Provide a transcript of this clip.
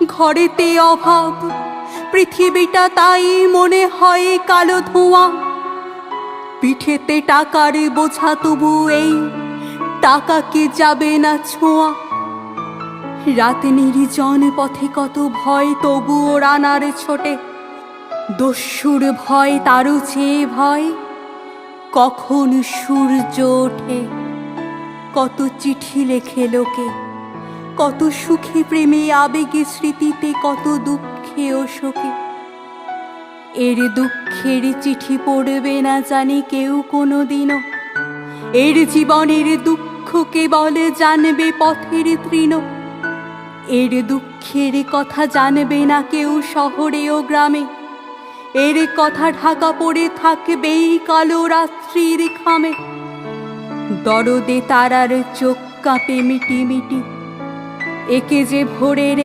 ঘরেতে অভাব, পৃথিবীটা তাই মনে হয় কালো ধোঁয়া। পিঠেতে টাকার বোঝা, তবু এই টাকাকে যাবে না ছোঁয়া। রাত নির্জন পথে কত ভয়, তবুও রানার ছোটে। দস্যুর ভয় তারও চেয়ে ভয়, কখন সূর্য ওঠে। কত চিঠি লেখে লোকে, কত সুখে প্রেমে আবেগে স্মৃতিতে, কত দুঃখে ও শোকে। এর দুঃখের চিঠি পড়বে না জানি কেউ কোনো দিনও। এর জীবনের দুঃখ কেবল জানবে পথের তৃণ। এর দুঃখের কথা জানবে না কেউ শহরে ও গ্রামে। এর কথা ঢাকা পড়ে থাকবেই কালো রাত্রির খামে। দরদে তারার চোখ কাঁপে মিটি মিটি, একে যে ভোরের